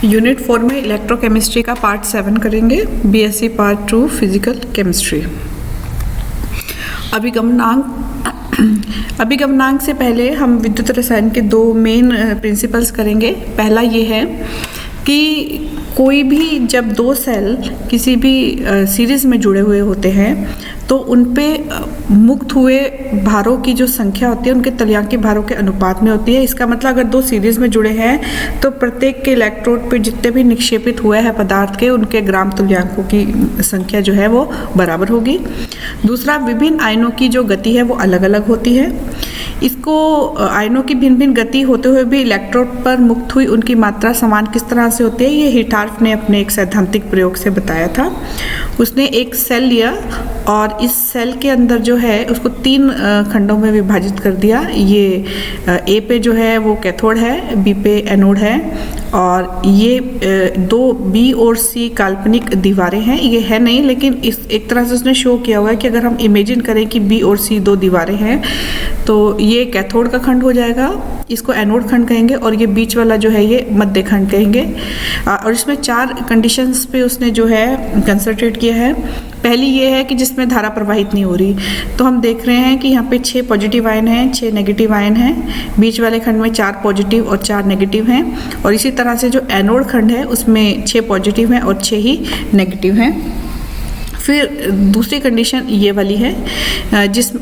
Unit 4 में electrochemistry का part 7 करेंगे, बीएससी पार्ट 2 फिजिकल केमिस्ट्री। अभिगमनांक से पहले हम विद्युत रसायन के दो मेन प्रिंसिपल्स करेंगे। पहला ये है कि कोई भी जब दो सेल किसी भी सीरीज़ में जुड़े हुए होते हैं तो उन पे मुक्त हुए भारों की जो संख्या होती है उनके तलयांकी भारों के अनुपात में होती है। इसका मतलब अगर दो सीरीज़ में जुड़े हैं तो प्रत्येक के इलेक्ट्रोड पे जितने भी निक्षेपित हुए हैं पदार्थ के उनके ग्राम तुल्यांकों की संख्या जो है वो बराबर होगी। दूसरा, विभिन्न आयनों की जो गति है वो अलग अलग होती है। इसको आयनों की भिन्न भिन्न गति होते हुए भी इलेक्ट्रोड पर मुक्त हुई उनकी मात्रा समान किस तरह से होती है, ये हिटार्फ ने अपने एक सैद्धांतिक प्रयोग से बताया था। उसने एक सेल लिया और इस सेल के अंदर जो है उसको तीन खंडों में विभाजित कर दिया। ये ए पे जो है वो कैथोड है, बी पे एनोड है और ये दो बी और सी काल्पनिक दीवारें हैं। ये है नहीं, लेकिन इस एक तरह से उसने शो किया हुआ है कि अगर हम इमेजिन करें कि बी और सी दो दीवारें हैं तो ये कैथोड का खंड हो जाएगा, इसको एनोड खंड कहेंगे और ये बीच वाला जो है ये मध्य खंड कहेंगे। और इसमें चार कंडीशंस पे उसने जो है कंसंट्रेट किया है। पहली ये है कि जिसमें धारा प्रवाहित नहीं हो रही, तो हम देख रहे हैं कि यहाँ पे 6 पॉजिटिव आयन हैं, 6 नेगेटिव आयन हैं। बीच वाले खंड में 4 पॉजिटिव और 4 नेगेटिव हैं और इसी तरह से जो एनोड खंड है उसमें 6 पॉजिटिव हैं और 6 ही नेगेटिव हैं। फिर दूसरी कंडीशन ये वाली है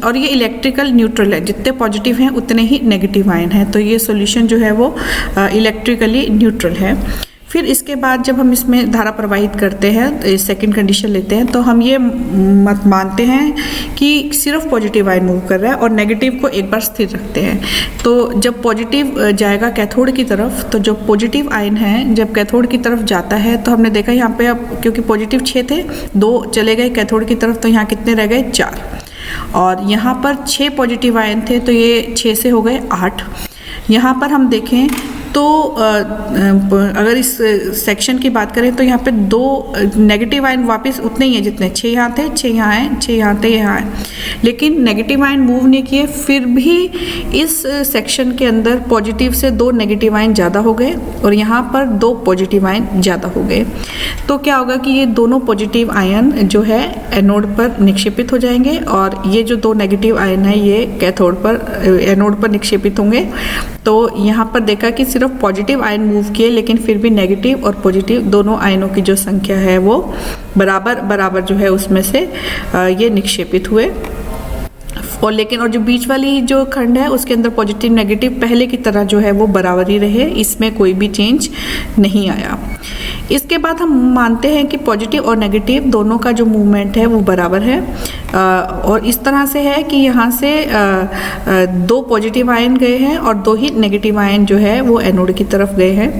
और ये इलेक्ट्रिकल न्यूट्रल है, जितने पॉजिटिव हैं उतने ही नेगेटिव आयन हैं, तो ये सॉल्यूशन जो है वो इलेक्ट्रिकली न्यूट्रल है। फिर इसके बाद जब हम इसमें धारा प्रवाहित करते हैं, सेकंड कंडीशन लेते हैं, तो हम ये मत मानते हैं कि सिर्फ पॉजिटिव आयन मूव कर रहा है और नेगेटिव को एक बार स्थिर रखते हैं। तो जब पॉजिटिव जाएगा कैथोड की तरफ, तो जो पॉजिटिव आयन है जब कैथोड की तरफ जाता है तो हमने देखा यहाँ पे अब क्योंकि पॉजिटिव 6 थे, 2 चले गए कैथोड की तरफ, तो यहाँ कितने रह गए 4 और यहाँ पर 6 पॉजिटिव आयन थे तो ये 6 से हो गए 8। यहाँ पर हम देखें तो अगर इस सेक्शन की बात करें तो यहाँ पे 2 नेगेटिव आयन वापस उतने ही हैं जितने 6 यहाँ थे, 6 यहाँ हैं, 6 यहाँ थे, यहाँ हैं, लेकिन नेगेटिव आयन मूव नहीं किए। फिर भी इस सेक्शन के अंदर पॉजिटिव से 2 नेगेटिव आयन ज़्यादा हो गए और यहाँ पर 2 पॉजिटिव आयन ज़्यादा हो गए। तो क्या होगा कि ये दोनों पॉजिटिव आयन जो है एनोड पर निक्षेपित हो जाएंगे और ये जो 2 नेगेटिव आयन है ये कैथोड पर एनोड पर निक्षेपित होंगे। तो यहाँ पर देखा कि सिर्फ पॉजिटिव आयन मूव किए, लेकिन फिर भी नेगेटिव और पॉजिटिव दोनों आयनों की जो संख्या है वो बराबर जो है उसमें से ये निक्षेपित हुए। और लेकिन और जो बीच वाली जो खंड है उसके अंदर पॉजिटिव नेगेटिव पहले की तरह जो है वो बराबर ही रहे, इसमें कोई भी चेंज नहीं आया। इसके बाद हम मानते हैं कि पॉजिटिव और नेगेटिव दोनों का जो मूवमेंट है वो बराबर है और इस तरह से है कि यहाँ से 2 पॉजिटिव आयन गए हैं और 2 ही नेगेटिव आयन जो है वो एनोड की तरफ गए हैं।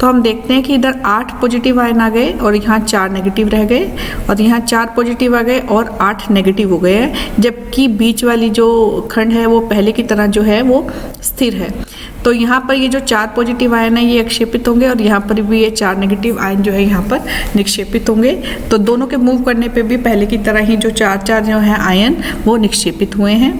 तो हम देखते हैं कि इधर 8 पॉजिटिव आयन आ गए और यहाँ 4 नेगेटिव रह गए और यहाँ 4 पॉजिटिव आ गए और 8 नेगेटिव हो गए हैं, जबकि बीच वाली जो खंड है वो पहले की तरह जो है वो स्थिर है। तो यहाँ पर ये जो 4 पॉजिटिव आयन है ये निक्षेपित होंगे और यहाँ पर भी ये 4 नेगेटिव आयन जो है यहाँ पर निक्षेपित होंगे। तो दोनों के मूव करने पे भी पहले की तरह ही जो 4 जो है आयन वो निक्षेपित हुए हैं।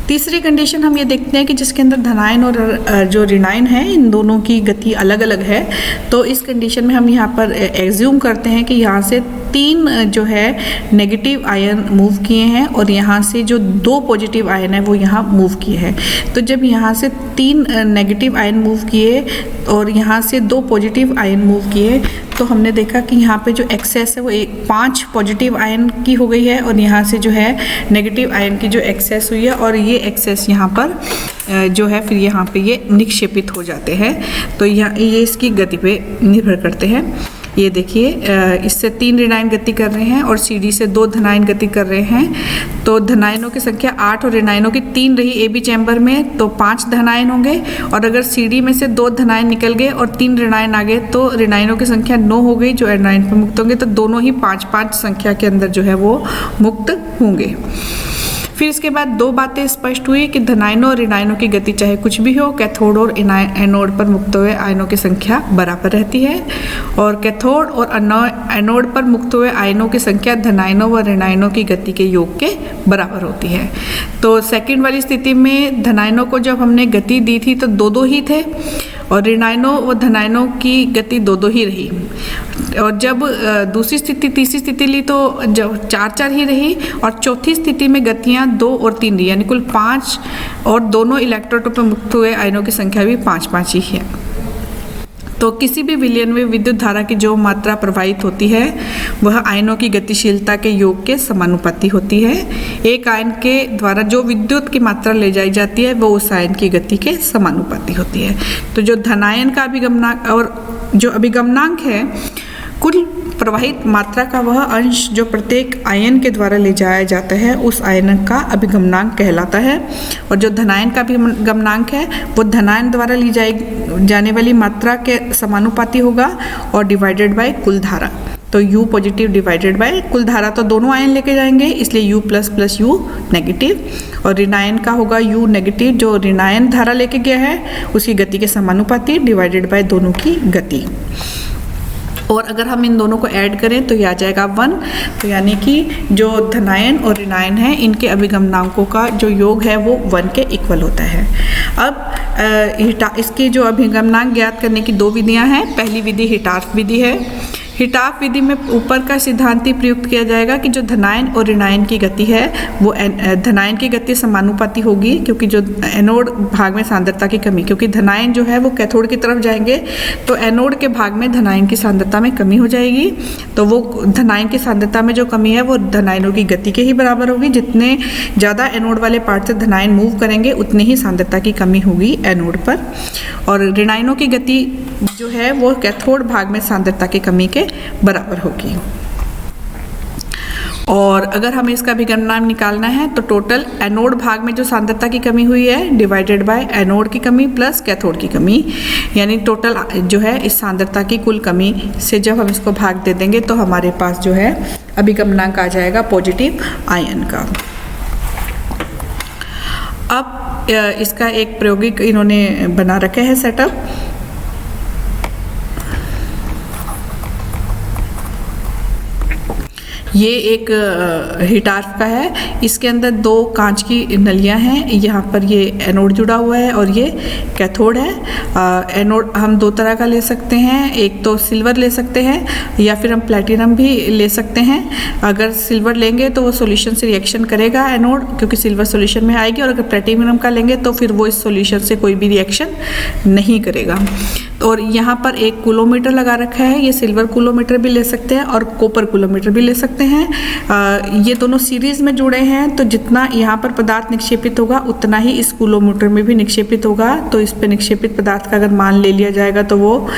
तीसरी कंडीशन हम ये देखते हैं कि जिसके अंदर धनायन और जो ऋणायन है इन दोनों की गति अलग अलग है। तो इस कंडीशन में हम यहाँ पर एज्यूम करते हैं कि यहाँ से 3 जो है नेगेटिव आयन मूव किए हैं और यहाँ से जो 2 पॉजिटिव आयन है वो यहाँ मूव किए हैं। तो जब यहाँ से 3 नेगेटिव आयन मूव किए और यहाँ से 2 पॉजिटिव आयन मूव किए तो हमने देखा कि यहाँ पे जो एक्सेस है वो 5 पॉजिटिव आयन की हो गई है और यहाँ से जो है नेगेटिव आयन की जो एक्सेस हुई है और ये एक्सेस यहाँ पर जो है फिर यहाँ पे ये निक्षेपित हो जाते हैं। तो ये इसकी गति पे निर्भर करते हैं। ये देखिए इससे 3 ऋणायन गति कर रहे हैं और CD से 2 धनायन गति कर रहे हैं। तो धनायनों की संख्या 8 और ऋणायनों की 3 रही AB चैम्बर में, तो 5 धनायन होंगे और अगर CD में से 2 धनायन निकल गए और 3 ऋणायन आ गए तो ऋणायनों की संख्या 9 हो गई जो एनायन पर मुक्त होंगे। तो दोनों ही 5-5 संख्या के अंदर जो है वो मुक्त होंगे। फिर इसके बाद 2 बातें स्पष्ट हुई कि धनायनों और ऋणायनों की गति चाहे कुछ भी हो, कैथोड और एनोड पर मुक्त हुए आयनों की संख्या बराबर रहती है और कैथोड और एनोड पर मुक्त हुए आयनों की संख्या धनायनों व ऋणायनों की गति के योग के बराबर होती है। तो सेकंड वाली स्थिति में धनायनों को जब हमने गति दी थी तो 2-2 ही थे और ऋणायनों व धनायनों की गति दो दो ही रही। और जब दूसरी स्थिति तीसरी स्थिति ली तो जब 4-4 ही रही, और चौथी स्थिति में गतियां 2 और 3 रही, यानी कुल 5, और दोनों इलेक्ट्रोड पर मुक्त हुए आयनों की संख्या भी 5-5 ही है। तो किसी भी विलयन में विद्युत धारा की जो मात्रा प्रवाहित होती है वह आयनों की गतिशीलता के योग के समानुपाती होती है। एक आयन के द्वारा जो विद्युत की मात्रा ले जाई जाती है वो उस आयन की गति के समानुपाती होती है। तो जो धनायन का अभिगमनांक और जो अभिगमनांक है, कुल प्रवाहित मात्रा का वह अंश जो प्रत्येक आयन के द्वारा ले जाया जाता है उस आयन का अभिगमनांक कहलाता है। और जो धनायन का अभिगमनांक है वो धनायन द्वारा ली जाने वाली मात्रा के समानुपाती होगा और डिवाइडेड बाय कुल धारा। तो U पॉजिटिव डिवाइडेड बाय कुल धारा, तो दोनों आयन लेके जाएंगे इसलिए U plus plus U negative, और ऋणायन का होगा U नेगेटिव, जो ऋणायन धारा लेके गया है उसकी गति के समानुपाती डिवाइडेड बाय दोनों की गति। और अगर हम इन दोनों को ऐड करें तो ये आ जाएगा 1। तो यानी कि जो धनायन और ऋणायन है इनके अभिगमनांकों का जो योग है वो 1 के इक्वल होता है। अब इसकी जो अभिगमनांक ज्ञात करने की 2 विधियां हैं। पहली विधि हिटार्फ विधि है। हिटार्फ विधि में ऊपर का सिद्धांत ही प्रयुक्त किया जाएगा कि जो धनायन और ऋणायन की गति है वो धनायन की गति समानुपाती होगी, क्योंकि जो एनोड भाग में सांद्रता की कमी, क्योंकि धनायन जो है वो कैथोड की तरफ जाएंगे तो एनोड के भाग में धनायन की सांद्रता में कमी हो जाएगी। तो वो धनायन की सांद्रता में जो कमी है वो धनायनों की गति के ही बराबर होगी। जितने ज़्यादा एनोड वाले पार्ट से धनायन मूव करेंगे उतनी ही सांद्रता की कमी होगी एनोड पर। और ऋणायनों की गति जो है वो कैथोड भाग में सांद्रता की कमी के बराबर होगी। और अगर हमें इसका अभिगमनांक निकालना है तो टोटल एनोड भाग में जो सांद्रता की कमी हुई है डिवाइडेड बाय एनोड की कमी प्लस कैथोड की कमी, यानी टोटल जो है इस सांद्रता की कुल कमी से जब हम इसको भाग दे देंगे तो हमारे पास जो है अभिगमनांक आ जाएगा पॉजिटिव आयन का। अब इसका एक प्रायोगिक इन्होंने बना रखा है सेटअप। ये एक हिटार्फ का है। इसके अंदर 2 कांच की नलियां हैं। यहाँ पर ये एनोड जुड़ा हुआ है और ये कैथोड है। एनोड हम 2 तरह का ले सकते हैं, एक तो सिल्वर ले सकते हैं या फिर हम प्लैटिनम भी ले सकते हैं। अगर सिल्वर लेंगे तो वो सॉल्यूशन से रिएक्शन करेगा एनोड, क्योंकि सिल्वर सॉल्यूशन में आएगी, और अगर प्लैटिनम का लेंगे तो फिर वो इस सॉल्यूशन से कोई भी रिएक्शन नहीं करेगा। और यहाँ पर एक कूलोमीटर लगा रखा है। ये सिल्वर कूलोमीटर भी ले सकते हैं और कॉपर कूलोमीटर भी ले सकते हैं। ये दोनों सीरीज में जुड़े हैं, तो जितना यहाँ पर पदार्थ निक्षेपित होगा उतना ही इस कूलोमीटर में भी निक्षेपित होगा। तो इस पे निक्षेपित पदार्थ का अगर मान ले लिया जाएगा तो वो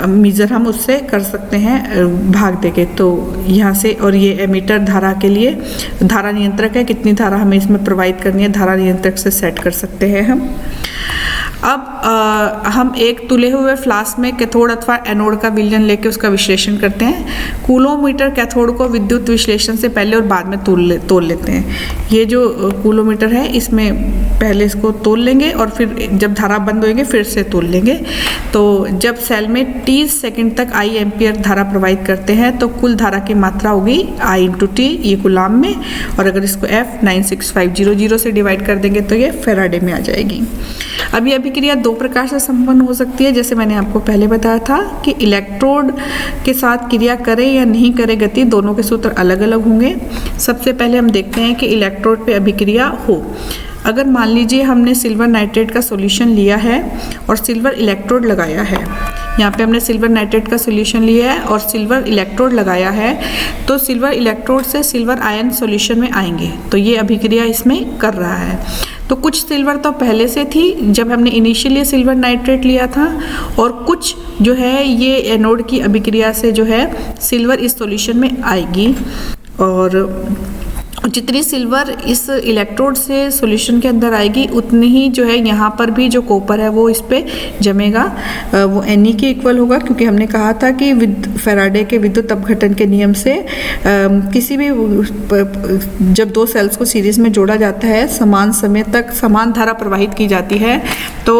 मीजर हम उससे कर सकते हैं भाग देके। तो यहाँ से, और ये एमीटर धारा के लिए धारा नियंत्रक है, कितनी धारा हमें इसमें प्रोवाइड करनी है धारा नियंत्रक से सेट कर सकते हैं हम। अब हम एक तुले हुए फ्लास्क में कैथोड अथवा एनोड का विलयन लेके उसका विश्लेषण करते हैं। कूलोमीटर कैथोड को विद्युत विश्लेषण से पहले और बाद में तोल लेते हैं। ये जो कूलोमीटर है इसमें पहले इसको तोल लेंगे और फिर जब धारा बंद होएंगे फिर से तोल लेंगे। तो जब सेल में 30 सेकंड तक I एम्पियर धारा प्रवाहित करते हैं तो कुल धारा की मात्रा होगी I/T, ये कूलाम में, और अगर इसको F96500 से डिवाइड कर देंगे तो ये फैराडे में आ जाएगी। अब ये अभिक्रिया 2 प्रकार से संपन्न हो सकती है, जैसे मैंने आपको पहले बताया था कि इलेक्ट्रोड के साथ क्रिया करे या नहीं करे गति, दोनों के सूत्र अलग अलग होंगे। सबसे पहले हम देखते हैं कि इलेक्ट्रोड पे अभिक्रिया हो। अगर मान लीजिए हमने सिल्वर नाइट्रेट का सॉल्यूशन लिया है और सिल्वर इलेक्ट्रोड लगाया है, यहाँ पे हमने सिल्वर नाइट्रेट का सॉल्यूशन लिया है और सिल्वर इलेक्ट्रोड लगाया है, तो सिल्वर इलेक्ट्रोड से सिल्वर आयन सॉल्यूशन में आएंगे, तो ये अभिक्रिया इसमें कर रहा है। तो कुछ सिल्वर तो पहले से थी जब हमने इनिशियली सिल्वर नाइट्रेट लिया था, और कुछ जो है ये एनोड की अभिक्रिया से जो है सिल्वर इस सॉल्यूशन में आएगी। और जितनी सिल्वर इस इलेक्ट्रोड से सॉल्यूशन के अंदर आएगी उतनी ही जो है यहाँ पर भी जो कॉपर है वो इस पे जमेगा, वो Ne के इक्वल होगा, क्योंकि हमने कहा था कि फैराडे के विद्युत अपघटन के नियम से किसी भी जब 2 सेल्स को सीरीज में जोड़ा जाता है, समान समय तक समान धारा प्रवाहित की जाती है, तो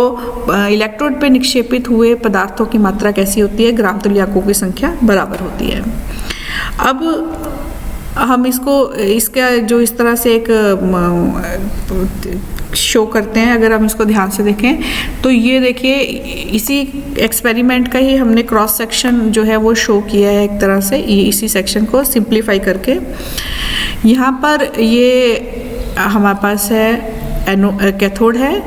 इलेक्ट्रोड पे निक्षेपित हुए पदार्थों की मात्रा कैसी होती है, ग्राम तुल्यांकों की संख्या बराबर होती है। अब हम इसका जो इस तरह से एक शो करते हैं। अगर हम इसको ध्यान से देखें तो ये देखिए इसी एक्सपेरिमेंट का ही हमने क्रॉस सेक्शन जो है वो शो किया है एक तरह से, ये इसी सेक्शन को सिंप्लीफाई करके। यहाँ पर ये हमारे पास है कैथोड है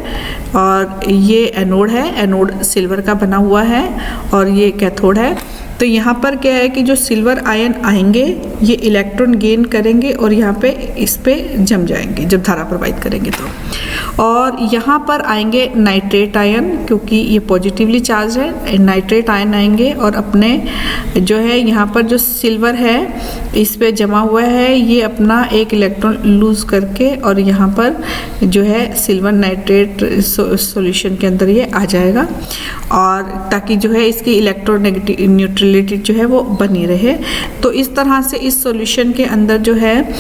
और ये एनोड है, एनोड सिल्वर का बना हुआ है और ये कैथोड है। तो यहाँ पर क्या है कि जो सिल्वर आयन आएंगे ये इलेक्ट्रॉन गेन करेंगे और यहाँ पे इस पे जम जाएंगे जब धारा प्रवाहित करेंगे तो। और यहाँ पर आएंगे नाइट्रेट आयन, क्योंकि ये पॉजिटिवली चार्ज है, नाइट्रेट आयन आएंगे और अपने जो है यहाँ पर जो सिल्वर है इस पे जमा हुआ है ये अपना एक इलेक्ट्रॉन लूज करके और यहाँ पर जो है सिल्वर नाइट्रेट सॉल्यूशन के अंदर ये आ जाएगा, और ताकि जो है इसकी इलेक्ट्रोनेगेटिव न्यूट्रलिटी जो है वो बनी रहे। तो इस तरह से इस सॉल्यूशन के अंदर जो है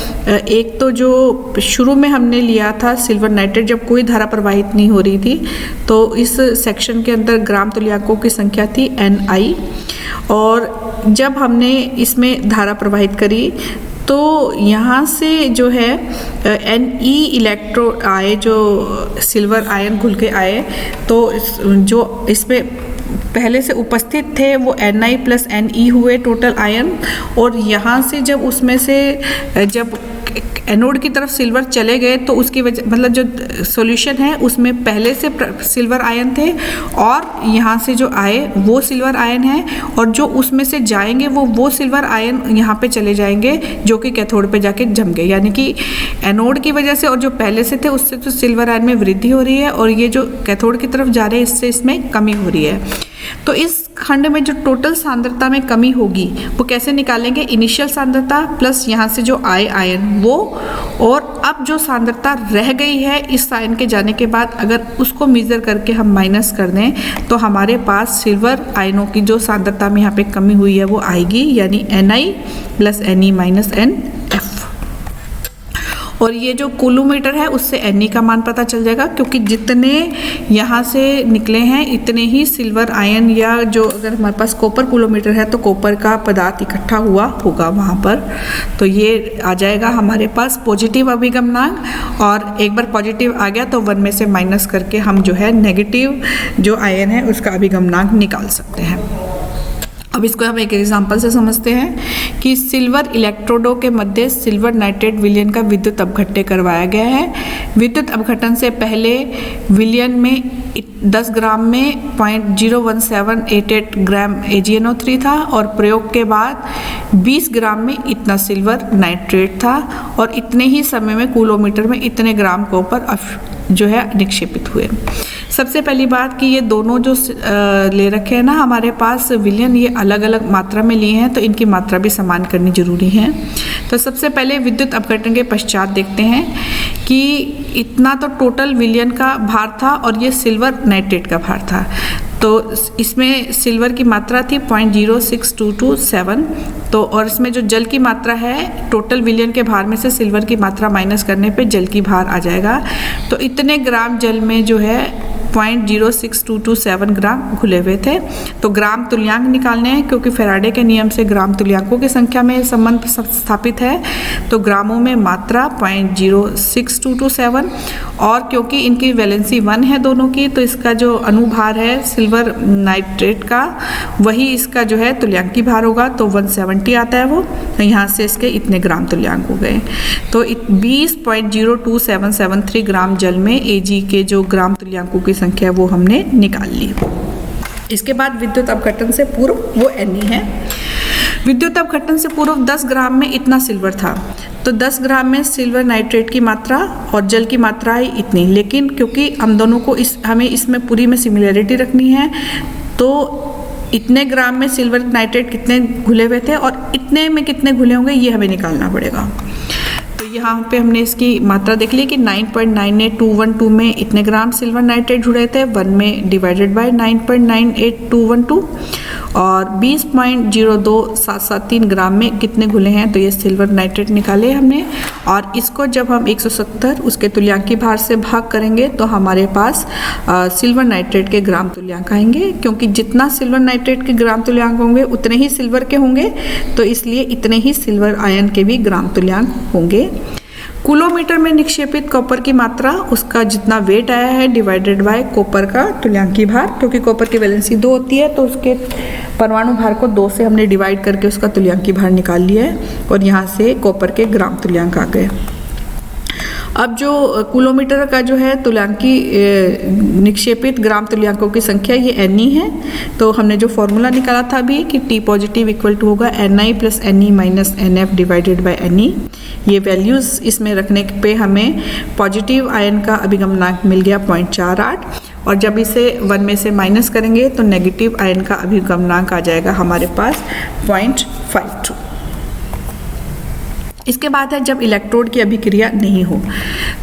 एक तो जो शुरू में हमने लिया था सिल्वर नाइट्रेट जब कोई धारा प्रवाहित नहीं हो रही थी, तो इस सेक्शन के अंदर ग्राम तुल्यांकों की संख्या थी Ni, और जब हमने इसमें धारा प्रवाहित करी तो यहाँ से जो है Ne इलेक्ट्रो आए, जो सिल्वर आयन घुल के आए, तो जो इसमें पहले से उपस्थित थे वो Ni प्लस Ne हुए टोटल आयन, और यहाँ से जब उसमें से जब एनोड की तरफ सिल्वर चले गए तो उसकी वजह मतलब जो सॉल्यूशन है उसमें पहले से सिल्वर आयन थे और यहाँ से जो आए वो सिल्वर आयन है, और जो उसमें से जाएंगे वो सिल्वर आयन यहाँ पे चले जाएंगे जो कि कैथोड पे जाके जम गए। यानी कि एनोड की वजह से और जो पहले से थे उससे तो सिल्वर आयन में वृद्धि हो रही है और ये जो कैथोड की तरफ जा रहे हैं इससे इसमें कमी हो रही है। तो इस खंड में जो टोटल सांद्रता में कमी होगी वो कैसे निकालेंगे? इनिशियल सांद्रता प्लस यहाँ से जो आए आयन वो, और अब जो सांद्रता रह गई है इस आयन के जाने के बाद अगर उसको मेजर करके हम माइनस कर दें तो हमारे पास सिल्वर आयनों की जो सांद्रता में यहाँ पे कमी हुई है वो आएगी, यानी Ni plus Ne minus NF। और ये जो कूलोमीटर है उससे Ne का मान पता चल जाएगा, क्योंकि जितने यहाँ से निकले हैं इतने ही सिल्वर आयन, या जो अगर हमारे पास कॉपर कूलोमीटर है तो कॉपर का पदार्थ इकट्ठा हुआ होगा वहाँ पर। तो ये आ जाएगा हमारे पास पॉजिटिव अभिगमनांक, और एक बार पॉजिटिव आ गया तो 1 में से माइनस करके हम जो है नेगेटिव जो आयन है उसका अभिगमनांक निकाल सकते हैं। अब इसको हम एक एग्जांपल से समझते हैं कि सिल्वर इलेक्ट्रोडों के मध्य सिल्वर नाइट्रेट विलयन का विद्युत अपघट्य करवाया गया है। विद्युत अपघटन से पहले विलयन में 10 ग्राम में 0.01788 ग्राम AgNO3 था और प्रयोग के बाद 20 ग्राम में इतना सिल्वर नाइट्रेट था, और इतने ही समय में कूलोमीटर में इतने ग्राम कॉपर जो है निक्षेपित हुए। सबसे पहली बात कि ये दोनों जो ले रखे हैं ना हमारे पास विलयन, ये अलग अलग मात्रा में लिए हैं तो इनकी मात्रा भी समान करनी जरूरी है। तो सबसे पहले विद्युत अपघटन के पश्चात देखते हैं कि इतना तो टोटल विलयन का भार था और ये सिल्वर नाइट्रेट का भार था। तो इसमें सिल्वर की मात्रा थी 0.06227, तो और इसमें जो जल की मात्रा है टोटल विलयन के भार में से सिल्वर की मात्रा माइनस करने पे जल की भार आ जाएगा। तो इतने ग्राम जल में जो है 0.06227 ग्राम घुले हुए थे। तो ग्राम तुल्यांक निकालने हैं, क्योंकि फैराडे के नियम से ग्राम तुल्यांकों की संख्या में संबंध स्थापित है। तो ग्रामों में मात्रा 0.06227, और क्योंकि इनकी वैलेंसी 1 है दोनों की, तो इसका जो अनुभार है सिल्वर नाइट्रेट का वही इसका जो है तुल्यांकी भार होगा, तो 170 आता है वो। तो यहाँ से इसके इतने ग्राम तुल्यांक हो गए। तो 20.02773 ग्राम जल में Ag के जो ग्राम तुल्यांकों की संख्या वो हमने निकाल ली। इसके बाद विद्युत अपघटन से पूर्व वो Ne है। विद्युत अपघटन से पूर्व 10 ग्राम में इतना सिल्वर था, तो 10 ग्राम में सिल्वर नाइट्रेट की मात्रा और जल की मात्रा है इतनी, लेकिन क्योंकि हम दोनों को हमें इसमें पूरी में सिमिलरिटी रखनी है, तो इतने ग्राम में सिल्वर नाइट्रेट कितने घुले हुए थे और इतने में कितने घुले होंगे ये हमें निकालना पड़ेगा। तो यहाँ पे हमने इसकी मात्रा देख ली कि 9.98212 में इतने ग्राम सिल्वर नाइट्रेट जुड़े थे, 1 में डिवाइडेड बाय 9.98212, और 20.02773 ग्राम में कितने घुले हैं, तो ये सिल्वर नाइट्रेट निकाले हमने। और इसको जब हम 170 उसके तुल्यांकी भार से भाग करेंगे तो हमारे पास सिल्वर नाइट्रेट के ग्राम तुल्यांक आएंगे, क्योंकि जितना सिल्वर नाइट्रेट के ग्राम तुल्यांक होंगे उतने ही सिल्वर के होंगे, तो इसलिए इतने ही सिल्वर आयन के भी ग्राम तुल्यांक होंगे। कूलोमीटर में निक्षेपित कॉपर की मात्रा, उसका जितना वेट आया है डिवाइडेड बाय कॉपर का तुल्यांकी भार, क्योंकि कॉपर की वैलेंसी 2 होती है तो उसके परमाणु भार को 2 से हमने डिवाइड करके उसका तुल्यांकी भार निकाल लिया है और यहाँ से कॉपर के ग्राम तुल्यांक आ गए। अब जो कूलोमीटर का जो है तुल्यांकी निक्षेपित ग्राम तुल्यांकों की संख्या ये Ni है, तो हमने जो फॉर्मूला निकाला था अभी कि T पॉजिटिव इक्वल टू होगा Ni plus Ne minus Nf divided by Ne। ये वैल्यूज़ इसमें रखने पे हमें पॉजिटिव आयन का अभिगमनांक मिल गया 0.48 और जब इसे 1 में से माइनस करेंगे तो नेगेटिव आयन का अभिगमनांक आ जाएगा हमारे पास 0.52। इसके बाद है जब इलेक्ट्रोड की अभिक्रिया नहीं हो,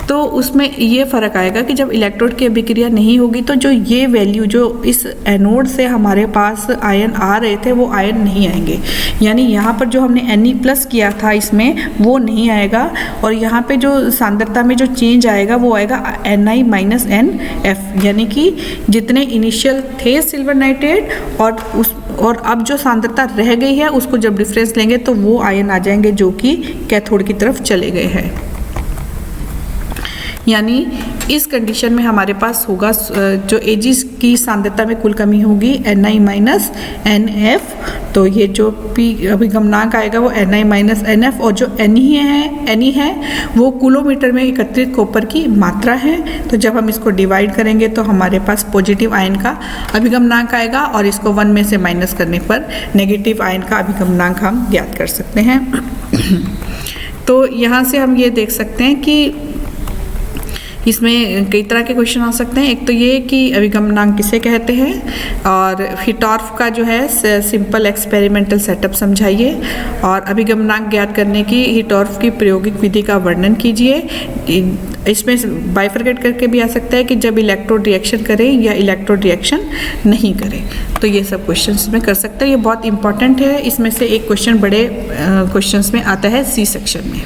तो उसमें ये फ़र्क आएगा कि जब इलेक्ट्रोड की अभिक्रिया नहीं होगी तो जो ये वैल्यू जो इस एनोड से हमारे पास आयन आ रहे थे वो आयन नहीं आएंगे, यानी यहाँ पर जो हमने Ne प्लस किया था इसमें वो नहीं आएगा और यहाँ पे जो सांद्रता में जो चेंज आएगा वो आएगा Ni माइनस Nf, यानी कि जितने इनिशियल थे सिल्वर नाइट्रेट और अब जो सांद्रता रह गई है उसको जब डिफरेंस लेंगे तो वो आयन आ जाएंगे जो कि कैथोड की तरफ चले गए हैं। यानी इस कंडीशन में हमारे पास होगा जो Ag की सांद्रता में कुल कमी होगी Ni माइनस Nf, तो ये जो P अभिगमनांक आएगा वो Ni माइनस Nf और जो Ne है वो कूलोमीटर में एकत्रित कॉपर की मात्रा है। तो जब हम इसको डिवाइड करेंगे तो हमारे पास पॉजिटिव आयन का अभिगमनांक आएगा और इसको 1 में से माइनस करने पर नेगेटिव आयन का अभिगमनांक हम ज्ञात कर सकते हैं। तो यहाँ से हम ये देख सकते हैं कि इसमें कई तरह के क्वेश्चन आ सकते हैं। एक तो ये कि अभिगमनांक किसे कहते हैं और हिटॉर्फ का जो है सिंपल एक्सपेरिमेंटल सेटअप समझाइए और अभिगमनांक ज्ञात करने की हिटॉर्फ की प्रायोगिक विधि का वर्णन कीजिए। इसमें बाइफरकेट करके भी आ सकता है कि जब इलेक्ट्रोड रिएक्शन करें या इलेक्ट्रोड रिएक्शन नहीं करें, तो ये सब क्वेश्चंस में कर सकते हैं। ये बहुत इंपॉर्टेंट है, इसमें से एक क्वेश्चन बड़े क्वेश्चंस में आता है सी सेक्शन में।